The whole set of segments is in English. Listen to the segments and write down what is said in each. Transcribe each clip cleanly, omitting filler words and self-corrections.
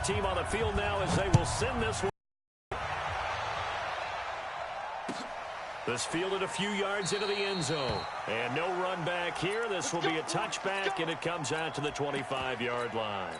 team on the field now as they will send this one. This fielded a few yards into the end zone. And no run back here. This will be a touchback, and it comes out to the 25-yard line.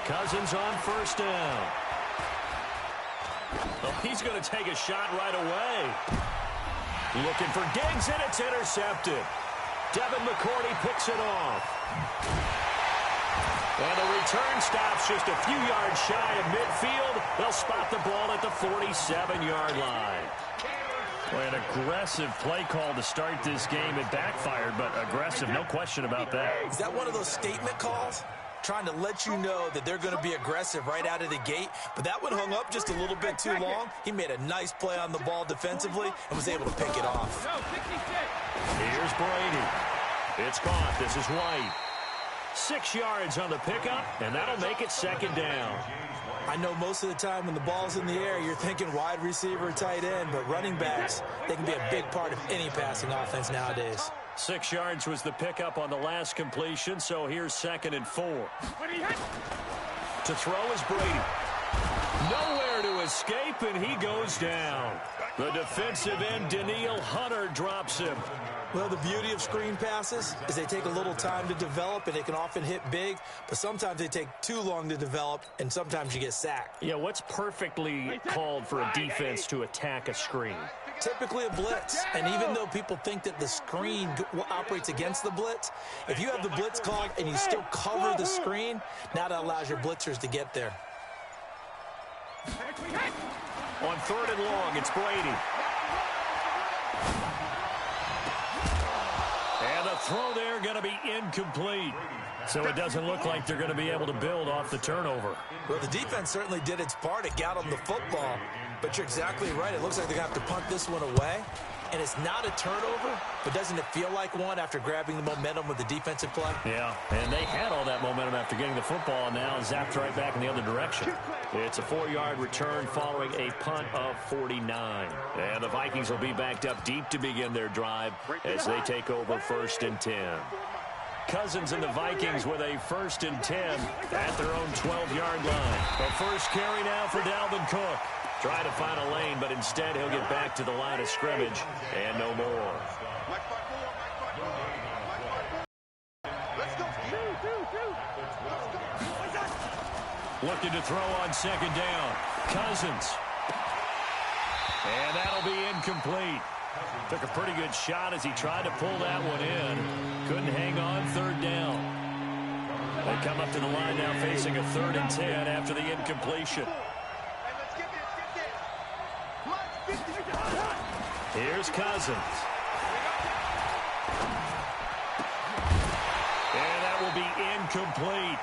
Cousins on first down. Well, he's going to take a shot right away. Looking for Diggs, and it's intercepted. Devin McCourty picks it off. And the return stops just a few yards shy of midfield. They'll spot the ball at the 47-yard line. Well, an aggressive play call to start this game. It backfired, but aggressive, no question about that. Is that one of those statement calls? Trying to let you know that they're going to be aggressive right out of the gate. But that one hung up just a little bit too long. He made a nice play on the ball defensively and was able to pick it off. Here's Brady. It's caught. This is White. 6 yards on the pickup, and that'll make it second down. I know most of the time when the ball's in the air, you're thinking wide receiver, tight end, but running backs, they can be a big part of any passing offense nowadays. 6 yards was the pickup on the last completion, so here's 2nd and 4. To throw is Brady. Nowhere to escape, and he goes down. The defensive end, Danielle Hunter, drops him. Well, the beauty of screen passes is they take a little time to develop, and they can often hit big, but sometimes they take too long to develop, and sometimes you get sacked. Yeah, what's perfectly called for a defense to attack a screen? Typically a blitz, and even though people think that the screen operates against the blitz, if you have the blitz called and you still cover the screen, now that allows your blitzers to get there. On 3rd and long, it's Brady. And the throw there going to be incomplete. So it doesn't look like they're going to be able to build off the turnover. Well, the defense certainly did its part. It got them the football. But you're exactly right. It looks like they're going to have to punt this one away. And it's not a turnover, but doesn't it feel like one after grabbing the momentum with the defensive play? Yeah, and they had all that momentum after getting the football, and now zapped right back in the other direction. It's a 4-yard return following a punt of 49. And the Vikings will be backed up deep to begin their drive as they take over 1st and 10. Cousins and the Vikings with a 1st and 10 at their own 12-yard line. The first carry now for Dalvin Cook. Try to find a lane, but instead he'll get back to the line of scrimmage and no more. Looking to throw on 2nd down. Cousins. And that'll be incomplete. Took a pretty good shot as he tried to pull that one in. Couldn't hang on 3rd down. They come up to the line now facing a 3rd and 10 after the incompletion. Here's Cousins. And that will be incomplete.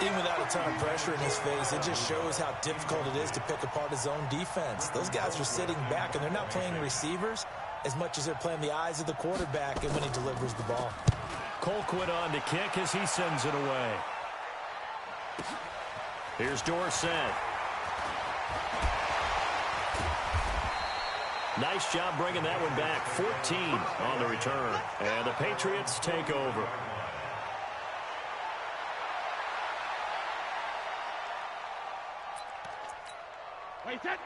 Even without a ton of pressure in his face, it just shows how difficult it is to pick apart his own defense. Those guys are sitting back, and they're not playing receivers as much as they're playing the eyes of the quarterback and when he delivers the ball. Colquitt on to kick as he sends it away. Here's Dorsett. Nice job bringing that one back. 14 on the return. And the Patriots take over.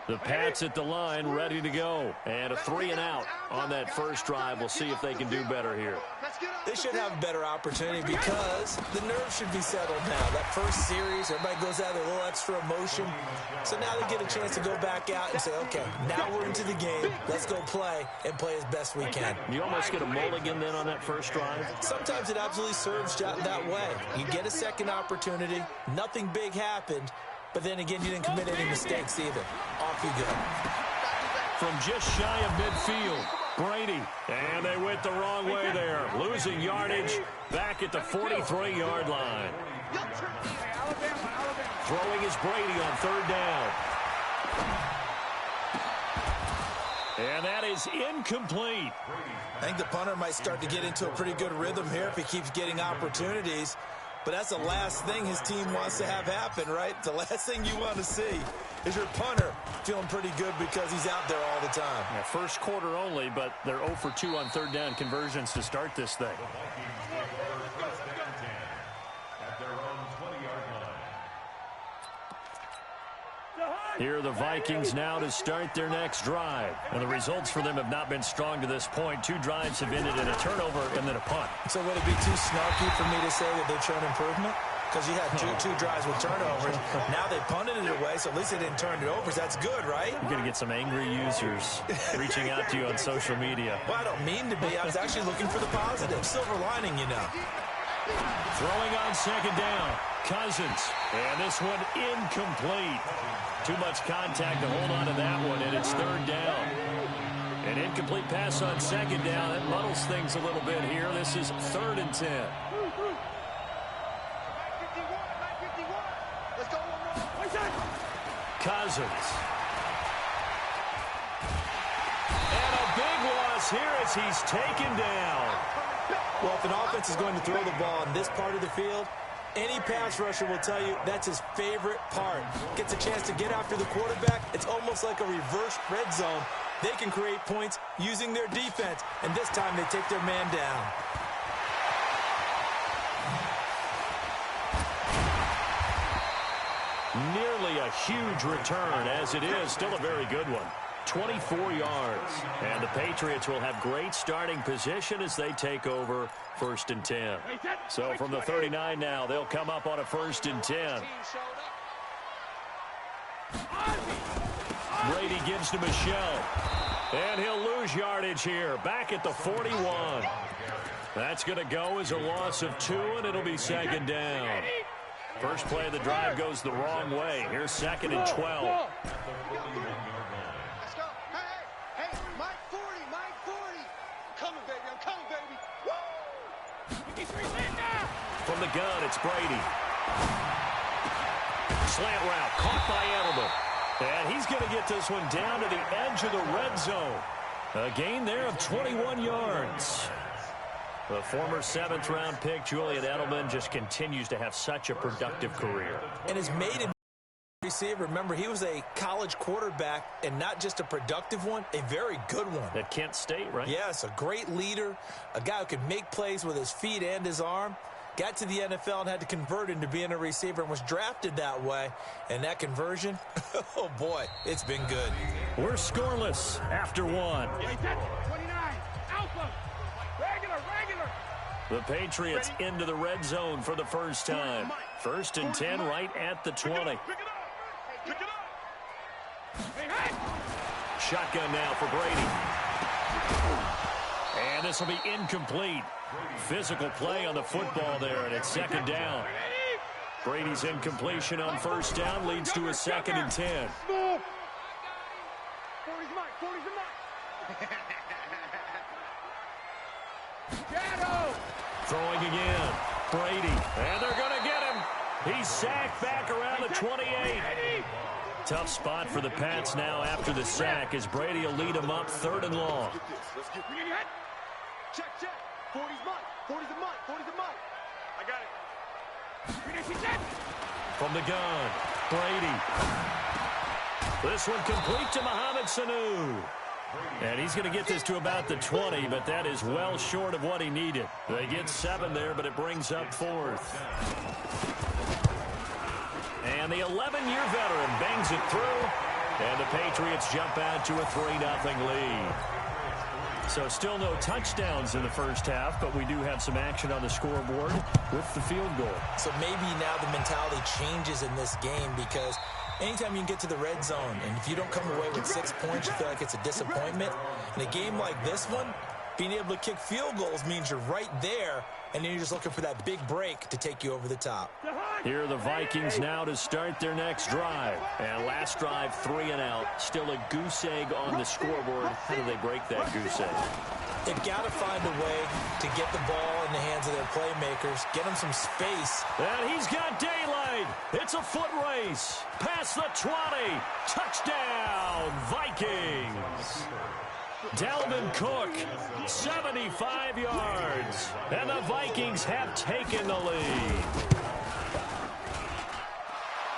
The Pats at the line, ready to go. And a 3-and-out on that first drive. We'll see if they can do better here. They should have a better opportunity because the nerves should be settled now. That first series, everybody goes out with a little extra emotion. So now they get a chance to go back out and say, okay, now we're into the game. Let's go play and play as best we can. You almost get a mulligan then on that first drive? Sometimes it absolutely serves that way. You get a second opportunity. Nothing big happened. But then again, you didn't commit any mistakes either. Off you go. From just shy of midfield, Brady. And they went the wrong way there. Losing yardage back at the 43-yard line. Throwing is Brady on third down. And that is incomplete. I think the punter might start to get into a pretty good rhythm here if he keeps getting opportunities. But that's the last thing his team wants to have happen, right? The last thing you want to see is your punter feeling pretty good because he's out there all the time. Yeah, first quarter only, but they're 0 for 2 on third down conversions to start this thing. Here are the Vikings now to start their next drive. And the results for them have not been strong to this point. 2 drives have ended in a turnover and then a punt. So would it be too snarky for me to say that they've shown improvement? Because you had two drives with turnovers. Now they punted it away, so at least they didn't turn it over. So that's good, right? You're going to get some angry users reaching out to you on social media. Well, I don't mean to be. I was actually looking for the positive. Silver lining, you know. Throwing on second down. Cousins. And this one incomplete. Too much contact to hold on to that one, and it's third down. An incomplete pass on second down. That muddles things a little bit here. This is 3rd and 10. Cousins. And a big loss here as he's taken down. Well, if an offense is going to throw the ball in this part of the field, any pass rusher will tell you that's his favorite part. Gets a chance to get after the quarterback. It's almost like a reverse red zone. They can create points using their defense, and this time they take their man down. Nearly a huge return, as it is still a very good one. 24 yards. And the Patriots will have great starting position as they take over 1st and 10. So from the 39 now, they'll come up on a 1st and 10. Brady gives to Michelle. And he'll lose yardage here. Back at the 41. That's going to go as a loss of 2, and it'll be 2nd down. First play of the drive goes the wrong way. Here's 2nd and 12. From the gun, it's Brady. Slant route, caught by Edelman. And he's going to get this one down to the edge of the red zone. A gain there of 21 yards. The former 7th-round pick, Julian Edelman, just continues to have such a productive career. And has made it receiver. Remember, he was a college quarterback, and not just a productive one, a very good one. At Kent State, right? Yes, a great leader, a guy who could make plays with his feet and his arm. Got to the NFL and had to convert into being a receiver and was drafted that way. And that conversion, oh boy, it's been good. We're scoreless after 1. 29, alpha, regular. The Patriots into the red zone for the first time. 1st and 10 right at the 20. Pick it up. Hey. Shotgun now for Brady. And this will be incomplete. Physical play on the football there, and it's 2nd down. Brady's incompletion on 1st down leads to a 2nd and 10. 40's mine. Shadow. Throwing again. Brady. And they're going to get him. He's sacked back around the 28. Tough spot for the Pats now after the sack as Brady will lead them up 3rd and long. Check. 40's mine. 40's mine. I got it. From the gun, Brady. This one complete to Mohamed Sanu. And he's going to get this to about the 20, but that is well short of what he needed. They get 7 there, but it brings up 4th. And the 11-year veteran bangs it through. And the Patriots jump out to a 3-0 lead. So still no touchdowns in the first half, but we do have some action on the scoreboard with the field goal. So maybe now the mentality changes in this game because anytime you can get to the red zone, and if you don't come away with 6 points, you feel like it's a disappointment. In a game like this one, being able to kick field goals means you're right there, and then you're just looking for that big break to take you over the top. Here are the Vikings now to start their next drive. And last drive, 3 and out. Still a goose egg on the scoreboard. How do they break that goose egg? They've got to find a way to get the ball in the hands of their playmakers, get them some space. And he's got daylight. It's a foot race. Past the 20. Touchdown, Vikings. Dalvin Cook, 75 yards. And the Vikings have taken the lead.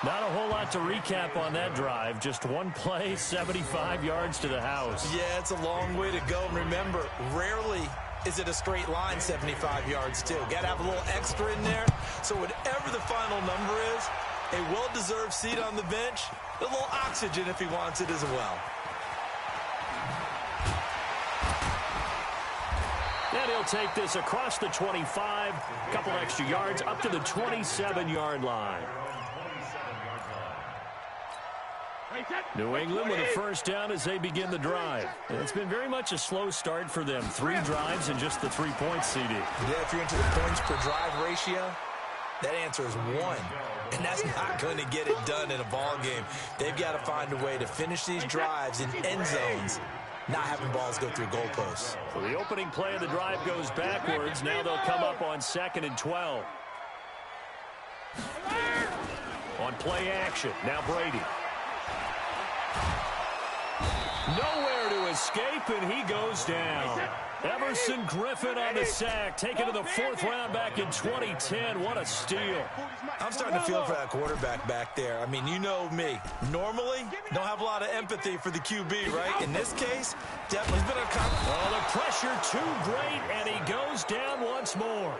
Not a whole lot to recap on that drive. Just one play, 75 yards to the house. Yeah, it's a long way to go. And remember, rarely is it a straight line 75 yards, too. Got to have a little extra in there. So whatever the final number is, a well-deserved seat on the bench, a little oxygen if he wants it as well. And he'll take this across the 25, a couple extra yards, up to the 27-yard line. New England with a first down as they begin the drive. And it's been very much a slow start for them. 3 drives and just the 3 points, CD. Yeah, if you're into the points per drive ratio, that answer is 1. And that's not going to get it done in a ball game. They've got to find a way to finish these drives in end zones, not having balls go through goalposts. So the opening play of the drive goes backwards. Now they'll come up on 2nd and 12. On play action, now Brady. Nowhere to escape, and he goes down. Everson Griffin on the sack, taken to the 4th round back in 2010. What a steal. I'm starting to feel for that quarterback back there. I mean, you know me. Normally, don't have a lot of empathy for the QB, right? In this case, definitely been a... Oh, the pressure too great, and he goes down once more.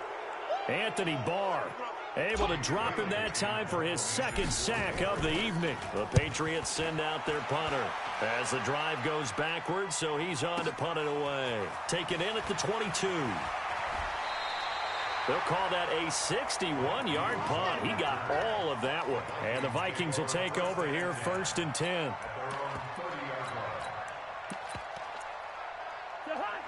Anthony Barr able to drop him that time for his 2nd sack of the evening. The Patriots send out their punter as the drive goes backwards, so he's on to punt it away. Taken in at the 22. They'll call that a 61-yard punt. He got all of that one. And the Vikings will take over here 1st and 10.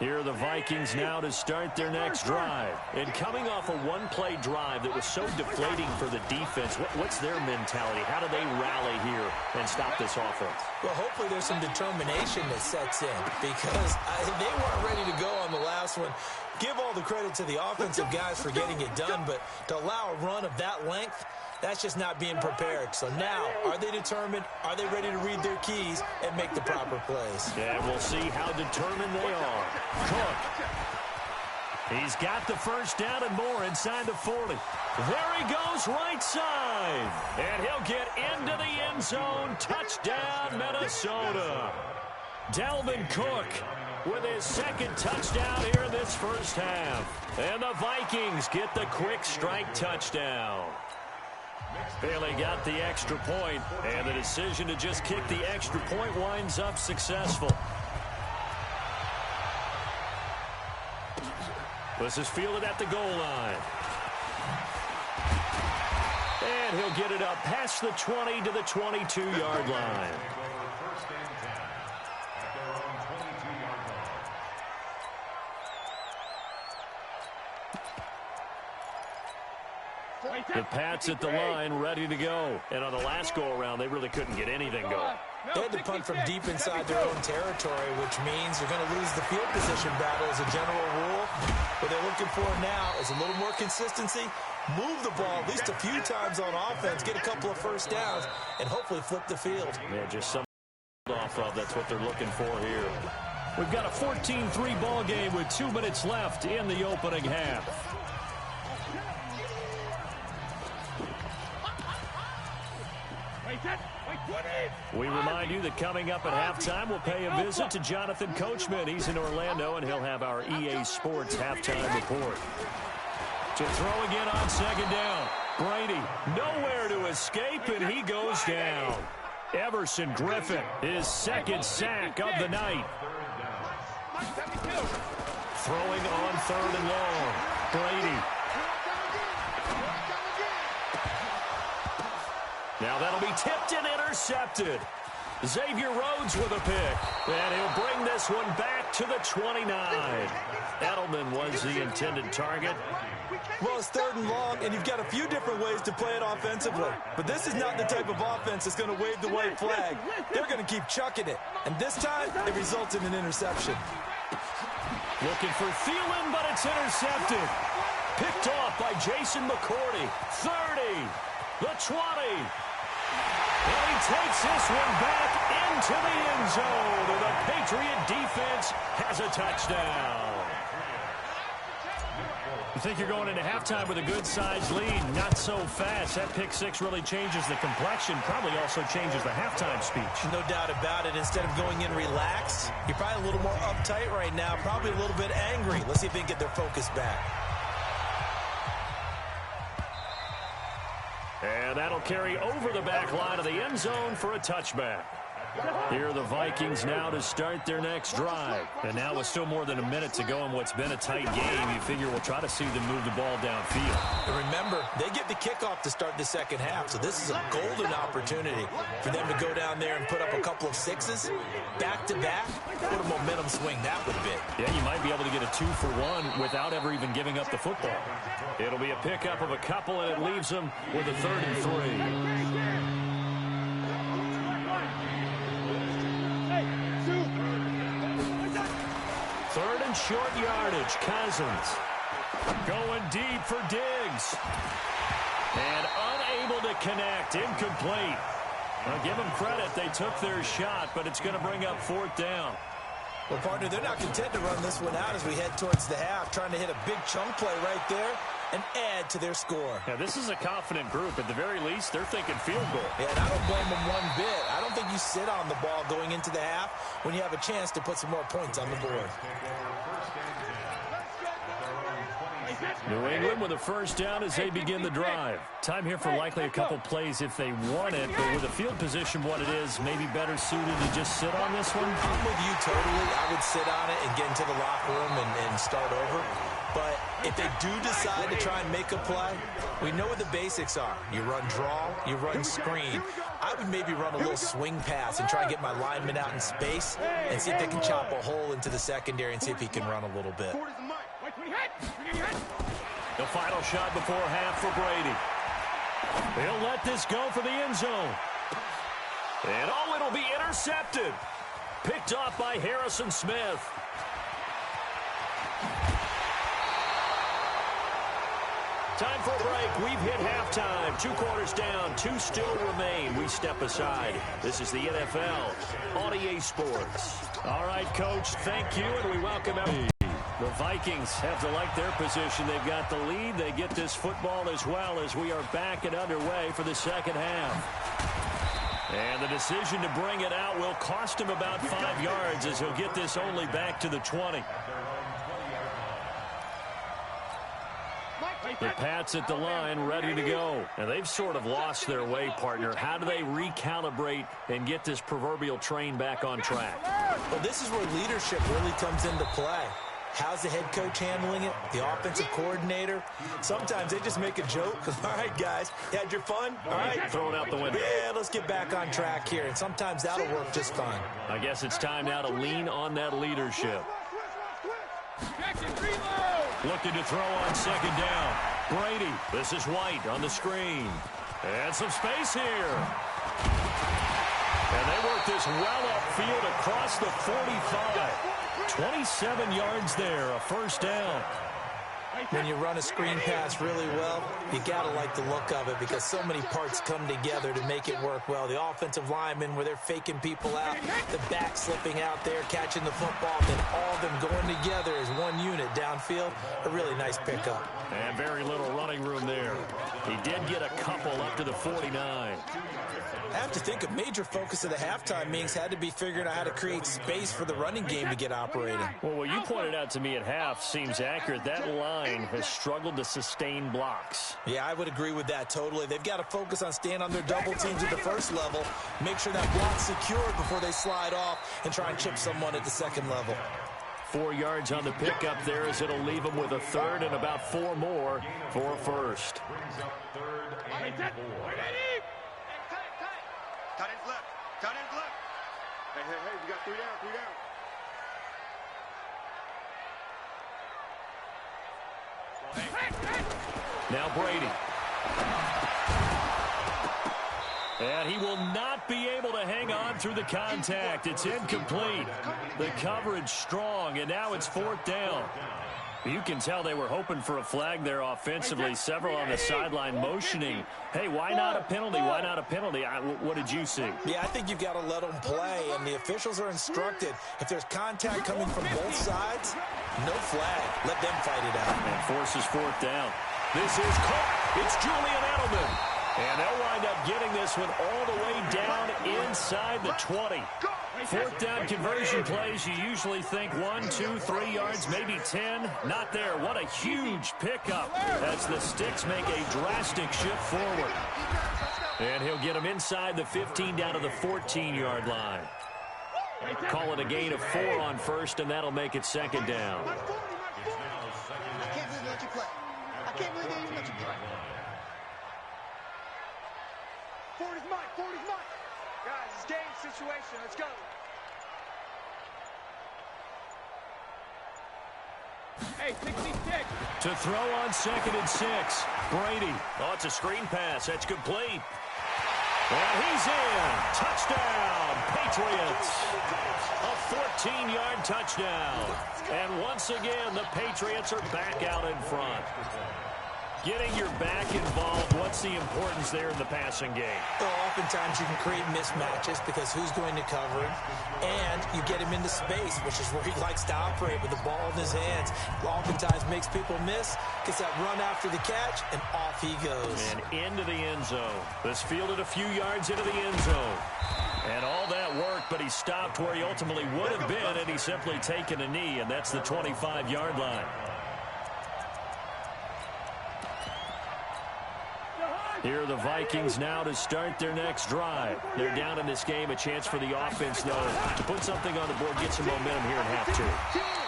Here are the Vikings now to start their next drive. And coming off a one-play drive that was so deflating for the defense, what's their mentality? How do they rally here and stop this offense? Well, hopefully there's some determination that sets in because they weren't ready to go on the last one. Give all the credit to the offensive guys for getting it done, but to allow a run of that length, that's just not being prepared. So now, are they determined? Are they ready to read their keys and make the proper plays? Yeah, we'll see how determined they are. Cook. He's got the first down and more inside the 40. There he goes right side. And he'll get into the end zone. Touchdown, Minnesota. Dalvin Cook with his 2nd touchdown here in this first half. And the Vikings get the quick strike touchdown. Bailey got the extra point, and the decision to just kick the extra point winds up successful. This is fielded at the goal line. And he'll get it up past the 20 to the 22-yard line. The Pats at the line, ready to go. And on the last go-around, they really couldn't get anything going. They had to punt from deep inside their own territory, which means they're going to lose the field position battle as a general rule. What they're looking for now is a little more consistency, move the ball at least a few times on offense, get a couple of first downs, and hopefully flip the field. Yeah, just some off of. That's what they're looking for here. We've got a 14-3 ball game with 2 minutes left in the opening half. We remind you that coming up at halftime, we'll pay a visit to Jonathan Coachman. He's in Orlando, and he'll have our EA Sports halftime report. To throw again on 2nd down. Brady, nowhere to escape, and he goes down. Everson Griffin, his 2nd sack of the night. Throwing on 3rd and long. Brady. Now that'll be tipped and intercepted. Xavier Rhodes with a pick. And he'll bring this one back to the 29. Edelman was the intended target. Well, it's 3rd and long, and you've got a few different ways to play it offensively. But this is not the type of offense that's going to wave the white flag. They're going to keep chucking it. And this time, it results in an interception. Looking for Thielen, but it's intercepted. Picked off by Jason McCourty. 30. The 20. Well, he takes this one back into the end zone. And the Patriot defense has a touchdown. You think you're going into halftime with a good-sized lead? Not so fast. That pick six really changes the complexion, probably also changes the halftime speech. No doubt about it. Instead of going in relaxed, you're probably a little more uptight right now, probably a little bit angry. Let's see if they can get their focus back. And that'll carry over the back line of the end zone for a touchback. Here are the Vikings now to start their next drive. And now with still more than a minute to go in what's been a tight game, you figure we'll try to see them move the ball downfield. And remember, they get the kickoff to start the second half, so this is a golden opportunity for them to go down there and put up a couple of sixes back-to-back. What a momentum swing that would be. Yeah, you might be able to get a 2-for-1 without ever even giving up the football. It'll be a pickup of a couple, and it leaves them with a 3rd and 3. Third and short yardage. Cousins going deep for Diggs. And unable to connect. Incomplete. I'll give them credit. They took their shot, but it's going to bring up 4th down. Well, partner, they're not content to run this one out as we head towards the half, trying to hit a big chunk play right there and add to their score. Yeah, this is a confident group. At the very least, they're thinking field goal. Yeah, and I don't blame them one bit. I don't think you sit on the ball going into the half when you have a chance to put some more points on the board. New England with a first down as they begin the drive. Time here for likely a couple plays if they want it, but with the field position what it is, maybe better suited to just sit on this one? I'm with you totally. I would sit on it and get into the locker room and start over. But if they do decide to try and make a play, we know what the basics are. You run draw, you run screen. I would maybe run a little swing pass and try and get my lineman out in space and see if they can chop a hole into the secondary and see if he can run a little bit. The final shot before half for Brady. He'll let this go for the end zone. And oh, it'll be intercepted. Picked off by Harrison Smith. Time for a break. We've hit halftime. 2 quarters down. 2 still remain. We step aside. This is the NFL on EA Sports. All right, Coach, thank you, and we welcome everyone. The Vikings have to like their position. They've got the lead. They get this football as well as we are back and underway for the second half. And the decision to bring it out will cost him about 5 yards as he'll get this only back to the 20. The Pats at the line, ready to go. And they've sort of lost their way, partner. How do they recalibrate and get this proverbial train back on track? Well, this is where leadership really comes into play. How's the head coach handling it? The offensive coordinator? Sometimes they just make a joke. All right, guys, you had your fun? All right. Throw it out the window. Yeah, let's get back on track here. And sometimes that'll work just fine. I guess it's time now to lean on that leadership. Looking to throw on second down. Brady, this is White on the screen. And some space here. And they work this well upfield across the 45. 27 yards there, a first down. When you run a screen pass really well, you got to like the look of it because so many parts come together to make it work well. The offensive linemen where they're faking people out, the back slipping out there, catching the football, then all of them going together as one unit downfield. A really nice pickup. And very little running room there. He did get a couple up to the 49. I have to think a major focus of the halftime meetings had to be figuring out how to create space for the running game to get operating. Well, what you pointed out to me at half seems accurate. That line has struggled to sustain blocks. Yeah, I would agree with that totally. They've got to focus on staying on their double teams at the first level, make sure that block's secured before they slide off and try and chip someone at the second level. 4 yards on the pickup there as it'll leave them with a third and about 4 more for a first. Tight ends left. Tight ends left. Hey, we got 3 down, 3 down. Now Brady. And he will not be able to hang on through the contact. It's incomplete. The coverage strong, and now it's 4th down. You can tell they were hoping for a flag there offensively. Several on the sideline motioning. Hey, why not a penalty? Why not a penalty? What did you see? Yeah, I think you've got to let them play, and the officials are instructed. If there's contact coming from both sides, no flag. Let them fight it out. And forces fourth down. This is caught. It's Julian Edelman. And they'll wind up getting this one all the way down inside the 20. Fourth down conversion plays, you usually think 1, 2, 3 yards, maybe 10. Not there. What a huge pickup as the Sticks make a drastic shift forward. And he'll get them inside the 15 down to the 14-yard line. Call it a gain of 4 on first, and that'll make it second down. I can't believe they let you play. I can't believe they even let you play. Forward is mine. Forward is mine. Guys, it's game situation. Let's go. Hey, 66. To throw on 2nd and 6. Brady. Oh, it's a screen pass. That's complete. And he's in. Touchdown, Patriots. A 14-yard touchdown. And once again, the Patriots are back out in front. Getting your back involved, what's the importance there in the passing game? Well, oftentimes you can create mismatches because who's going to cover him, and you get him into space, which is where he likes to operate with the ball in his hands. Oftentimes makes people miss, gets that run after the catch, and off he goes. And into the end zone. This fielded a few yards into the end zone. And all that worked, but he stopped where he ultimately would have been, and he's simply taken a knee, and that's the 25-yard line. Here are the Vikings now to start their next drive. They're down in this game. A chance for the offense, though, to put something on the board, get some momentum here in half 2.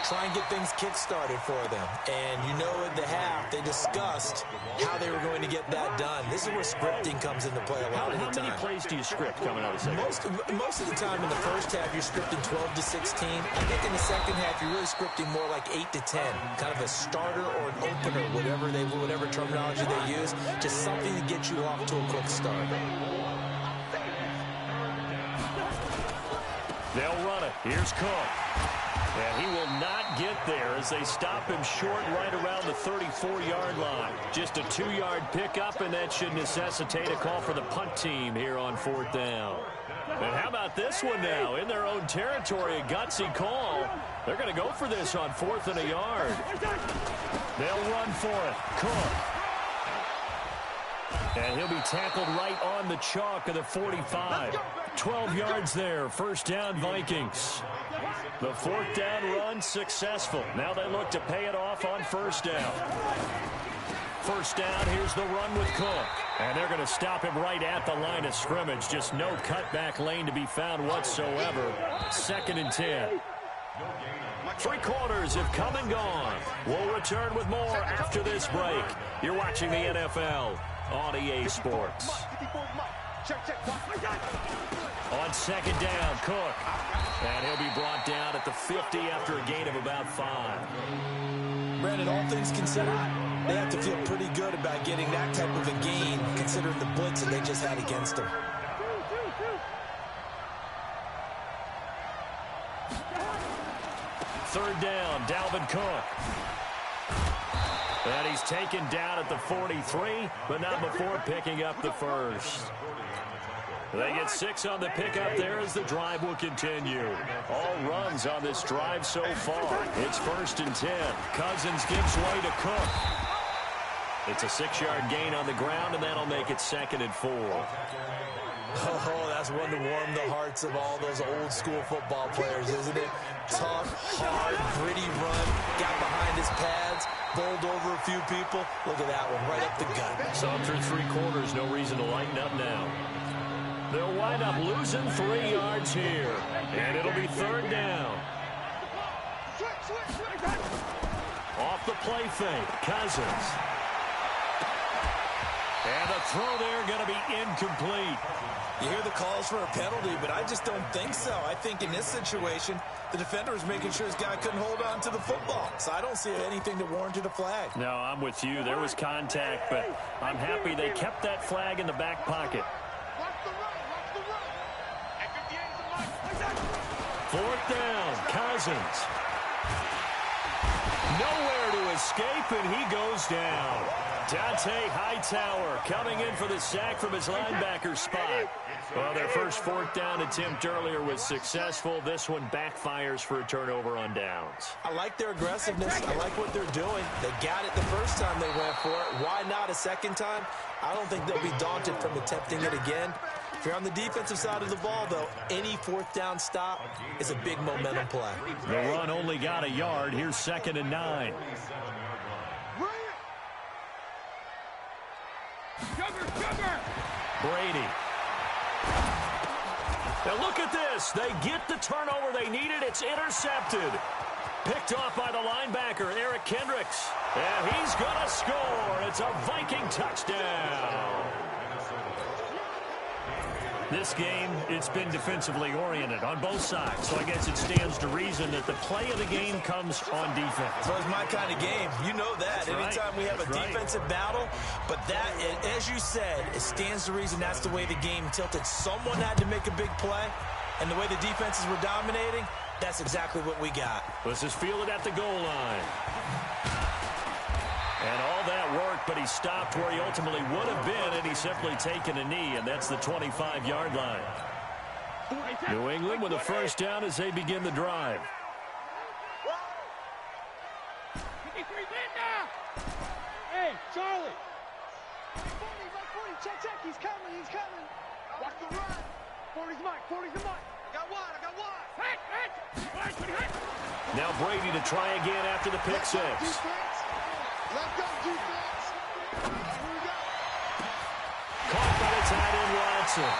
Try and get things kick-started for them. And you know at the half, they discussed how they were going to get that done. This is where scripting comes into play a lot of the time. How many plays do you script coming out of the second? Most of the time in the first half, you're scripting 12 to 16. I think in the second half, you're really scripting more like 8 to 10. Kind of a starter or an opener, whatever terminology they use. Just something to get you off to a quick start. They'll run it. Here's Cook. And he will not get there as they stop him short right around the 34-yard line. Just a 2-yard pickup, and that should necessitate a call for the punt team here on 4th down. And how about this one now? In their own territory, a gutsy call. They're going to go for this on 4th and a yard. They'll run for it. Cook. And he'll be tackled right on the chalk of the 45. 12 yards there. First down, Vikings. The 4th down run successful. Now they look to pay it off on first down. First down, here's the run with Cook. And they're going to stop him right at the line of scrimmage. Just no cutback lane to be found whatsoever. 2nd and 10. 3 quarters have come and gone. We'll return with more after this break. You're watching the NFL on EA Sports. On 2nd down, Cook. And he'll be brought down at the 50 after a gain of about 5. Brandon, all things considered, they have to feel pretty good about getting that type of a gain, considering the blitz that they just had against them. Third down, Dalvin Cook. And he's taken down at the 43, but not before picking up the first. They get 6 on the pickup there as the drive will continue. All runs on this drive so far. It's 1st and 10. Cousins gives way to Cook. It's a 6-yard gain on the ground, and that'll make it 2nd and 4. Oh, that's one to warm the hearts of all those old-school football players, isn't it? Tough, hard, gritty run. Got behind his pads, bowled over a few people. Look at that one, right up the gut. So through 3 quarters, no reason to lighten up now. They'll wind up losing 3 yards here. And it'll be 3rd down. Off the play fake, Cousins. And the throw there going to be incomplete. You hear the calls for a penalty, but I just don't think so. I think in this situation, the defender was making sure his guy couldn't hold on to the football. So I don't see anything that warranted a flag. No, I'm with you. There was contact, but I'm happy they kept that flag in the back pocket. 4th down, Cousins. Nowhere to escape, and he goes down. Dante Hightower coming in for the sack from his linebacker spot. Well, their first fourth down attempt earlier was successful. This one backfires for a turnover on downs. I like their aggressiveness. I like what they're doing. They got it the first time they went for it. Why not a second time? I don't think they'll be daunted from attempting it again. If you're on the defensive side of the ball, though, any fourth down stop is a big momentum play. The run only got a yard. Here's 2nd and 9. Brady. Now look at this. They get the turnover they needed. It's intercepted. Picked off by the linebacker, Eric Kendricks. And he's going to score. It's a Viking touchdown. This game, it's been defensively oriented on both sides. So I guess it stands to reason that the play of the game comes on defense. So it's my kind of game. You know that. Anytime we have a defensive battle. But that, as you said, it stands to reason that's the way the game tilted. Someone had to make a big play. And the way the defenses were dominating, that's exactly what we got. This is fielded at the goal line. And all that worked, but he stopped where he ultimately would have been, and he's simply taken a knee, and that's the 25-yard line. New England with a first down as they begin the drive. Hey, Charlie. Check. He's coming. Watch the run. 40's Mike. I got one. Now Brady to try again after the pick six. Let's go, defense. Here we go. Caught by the tight end Watson.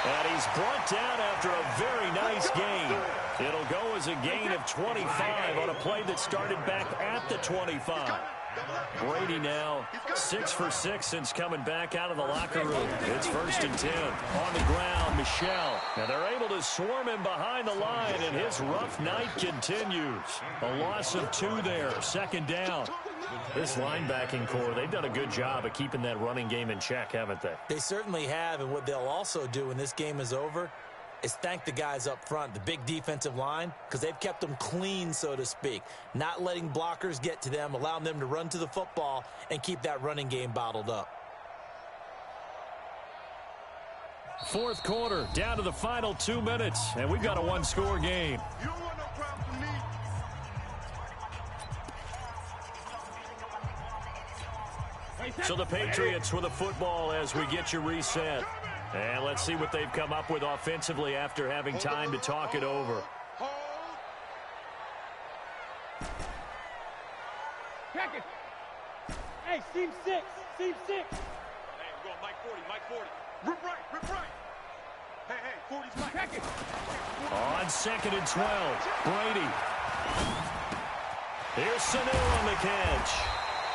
And he's brought down after a very nice gain. It'll go as a gain of 25 on a play that started back at the 25. Brady now 6 for 6 since coming back out of the locker room. It's 1st and 10. On the ground, Michel. Now they're able to swarm him behind the line, and his rough night continues. A loss of 2 there. 2nd down. This linebacking core, they've done a good job of keeping that running game in check, haven't they? They certainly have, and what they'll also do when this game is over is thank the guys up front, the big defensive line, because they've kept them clean, so to speak. Not letting blockers get to them, allowing them to run to the football and keep that running game bottled up. Fourth quarter, down to the final 2 minutes, and we've got a one-score game. You don't want no crowd from me. So the Patriots with a football as we get you reset. And let's see what they've come up with offensively after having time to talk it over. Check it. Hey, seam 6. Hey, we're going Mike 40. Rip right. Hey, 40's Mike. Check it. On 2nd and 12, Brady. Here's Sanu on the catch.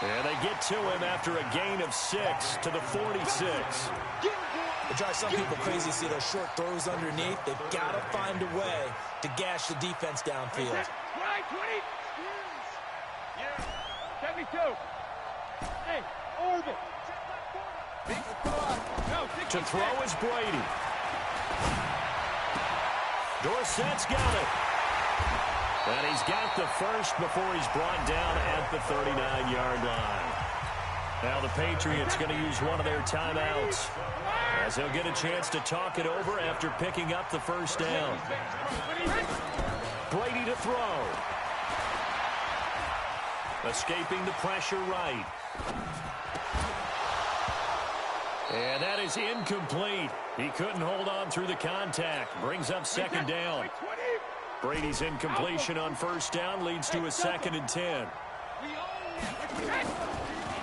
And they get to him after a gain of 6 to the 46. It drives some people crazy to see those short throws underneath. They've got to find a way to gash the defense downfield. Right, 20. Yeah. 72. Hey, orbit. To throw is Brady. Dorsett's got it. And he's got the first before he's brought down at the 39-yard line. Now the Patriots going to use one of their timeouts as he'll get a chance to talk it over after picking up the first down. Brady to throw. Escaping the pressure right. And that is incomplete. He couldn't hold on through the contact. Brings up 2nd down. Brady's incompletion on first down leads to a 2nd and 10.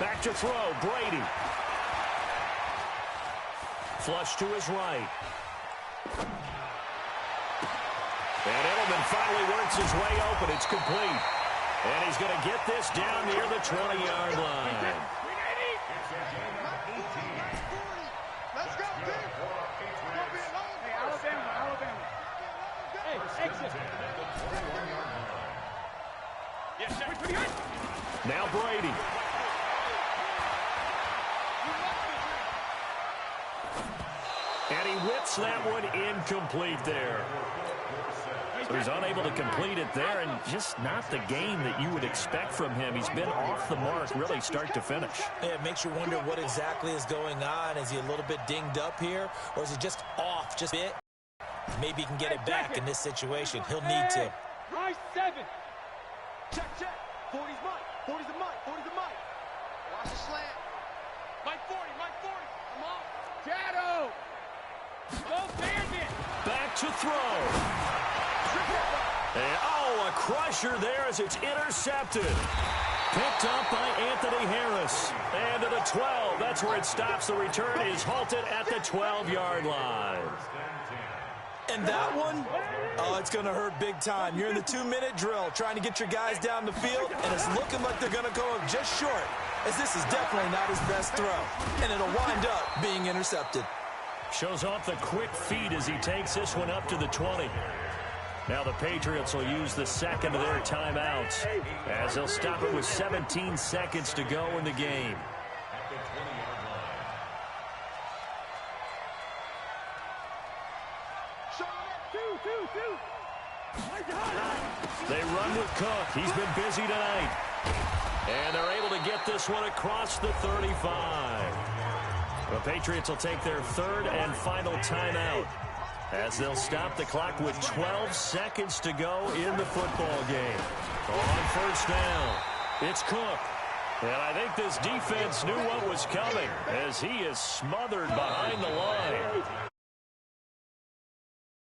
Back to throw, Brady. Flush to his right. And Edelman finally works his way open. It's complete. And he's going to get this down near the 20-yard line. Let's go, Dick. Hey, Alabama. Hey, exit. Now Brady. And he whips that one incomplete there. So he's unable to complete it there, and just not the game that you would expect from him. He's been off the mark really start to finish. Yeah, it makes you wonder what exactly is going on. Is he a little bit dinged up here, or is he just off just a bit? Maybe he can get it back in this situation. He'll need to. Nice 7. Check, check. 40's Mike. 40's the Mike. 40's the Mike. Watch the slant. Mike 40. Mike 40. Come on. Shadow. Go Bandit. Back to throw. And, oh, a crusher there as it's intercepted. Picked up by Anthony Harris. And to the 12. That's where it stops. The return is halted at the 12-yard line. And that one, oh, it's going to hurt big time. You're in the 2-minute drill trying to get your guys down the field, and it's looking like they're going to go up just short, as this is definitely not his best throw. And it'll wind up being intercepted. Shows off the quick feet as he takes this one up to the 20. Now the Patriots will use the second of their timeouts as they'll stop it with 17 seconds to go in the game. They run with Cook. He's been busy tonight. And they're able to get this one across the 35. The Patriots will take their third and final timeout as they'll stop the clock with 12 seconds to go in the football game. On first down, it's Cook. And I think this defense knew what was coming as he is smothered behind the line.